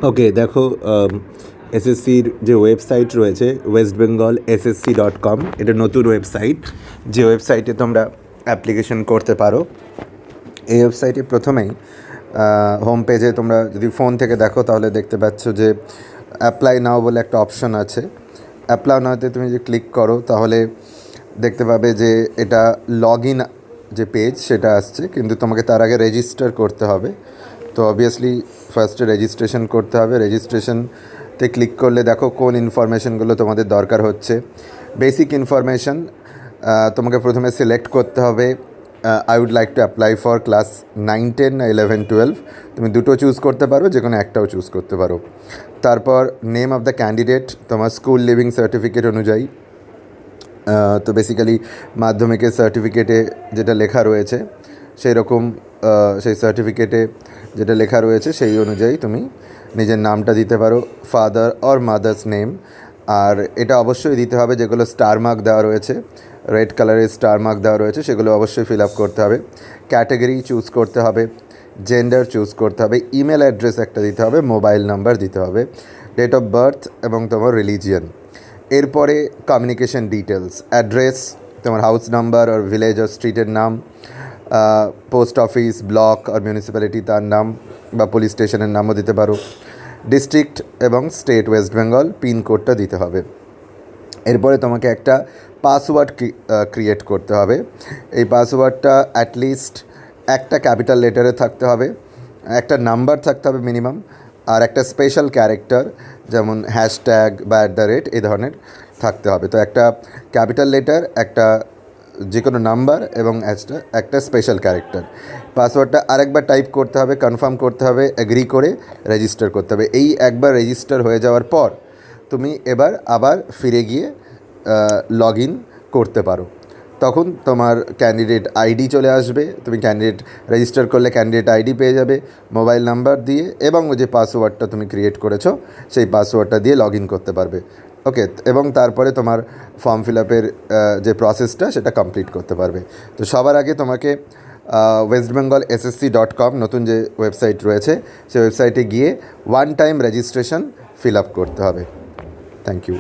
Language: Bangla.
ওকে, দেখো, এসএসসির যে ওয়েবসাইট রয়েছে westbengalssc.com, এটা নতুন ওয়েবসাইট, যে ওয়েবসাইটে তোমরা অ্যাপ্লিকেশন করতে পারো। এই ওয়েবসাইটে প্রথমেই হোম পেজে তোমরা যদি ফোন থেকে দেখো তাহলে দেখতে পাচ্ছ যে অ্যাপ্লাই নাও বলে একটা অপশন আছে। অ্যাপ্লাই নাওতে তুমি যদি ক্লিক করো তাহলে দেখতে পাবে যে এটা লগ ইন যে পেজ সেটা আসছে, কিন্তু তোমাকে তার আগে রেজিস্টার করতে হবে। তো অবভিয়াসলি ফার্স্টে রেজিস্ট্রেশন করতে হবে। রেজিস্ট্রেশনতে ক্লিক করলে দেখো কোন ইনফরমেশনগুলো তোমাদের দরকার হচ্ছে। বেসিক ইনফরমেশন তোমাকে প্রথমে সিলেক্ট করতে হবে। I would like to apply for class 9, 10 না 11, 12, তুমি দুটো চুজ করতে পারো, যে কোনো একটাও চুজ করতে পারো। তারপর নেম অফ দ্য ক্যান্ডিডেট তোমার স্কুল লিভিং সার্টিফিকেট অনুযায়ী। তো বেসিক্যালি মাধ্যমিকের সার্টিফিকেটে যেটা লেখা রয়েছে সেই রকম, সেই সার্টিফিকেটে যেটা লেখা রয়েছে সেই অনুযায়ী তুমি নিজের নামটা দিতে পারো, ফাদার অর মাদার্স নেম। আর এটা অবশ্যই দিতে হবে যেগুলো স্টার মার্ক দেওয়া রয়েছে, রেড কালারের স্টার মার্ক দেওয়া রয়েছে, সেগুলো অবশ্যই ফিল আপ করতে হবে। ক্যাটাগরি চুজ করতে হবে, জেন্ডার চুজ করতে হবে, ইমেল অ্যাড্রেস একটা দিতে হবে, মোবাইল নাম্বার দিতে হবে, ডেট অফ বার্থ এবং তোমার রিলিজিয়ান। এরপরে কমিউনিকেশন ডিটেলস, অ্যাড্রেস, তোমার হাউস নাম্বার আর ভিলেজ আর স্ট্রিটের নাম, পোস্ট অফিস, ব্লক আর মিউনিসিপ্যালিটি তার নাম, বা পুলিশ স্টেশনের নামও দিতে পারো। ডিস্ট্রিক্ট এবং স্টেট ওয়েস্ট বেঙ্গল, পিনকোডটা দিতে হবে। এরপরে তোমাকে একটা পাসওয়ার্ড ক্রিয়েট করতে হবে। এই পাসওয়ার্ডটা অ্যাটলিস্ট একটা ক্যাপিটাল লেটারে থাকতে হবে, একটা নাম্বার থাকতে হবে মিনিমাম, আর একটা স্পেশাল ক্যারেক্টার যেমন হ্যাশট্যাগ বা @ এই ধরনের থাকতে হবে। তো একটা ক্যাপিটাল লেটার, একটা যে কোনো নাম্বার এবং একটা স্পেশাল ক্যারেক্টার। পাসওয়ার্ডটা আরেকবার টাইপ করতে হবে, কনফার্ম করতে হবে, এগ্রি করে রেজিস্টার করতে হবে। এই একবার রেজিস্টার হয়ে যাওয়ার পর তুমি এবার আবার ফিরে গিয়ে লগ ইন করতে পারো। তখন তোমার ক্যান্ডিডেট আইডি চলে আসবে, তুমি ক্যান্ডিডেট রেজিস্টার করলে ক্যান্ডিডেট আইডি পেয়ে যাবে, মোবাইল নাম্বার দিয়ে, এবং ওই যে পাসওয়ার্ডটা তুমি ক্রিয়েট করেছো সেই পাসওয়ার্ডটা দিয়ে লগ ইন করতে পারবে। ওকে, এবং তারপরে তোমার ফর্ম ফিল আপের যে প্রসেসটা সেটা কমপ্লিট করতে পারবে। তো সবার আগে তোমাকে westbengalssc.com নতুন যে ওয়েবসাইট রয়েছে সেই ওয়েবসাইটে গিয়ে one time registration fill up করতে হবে। Thank you.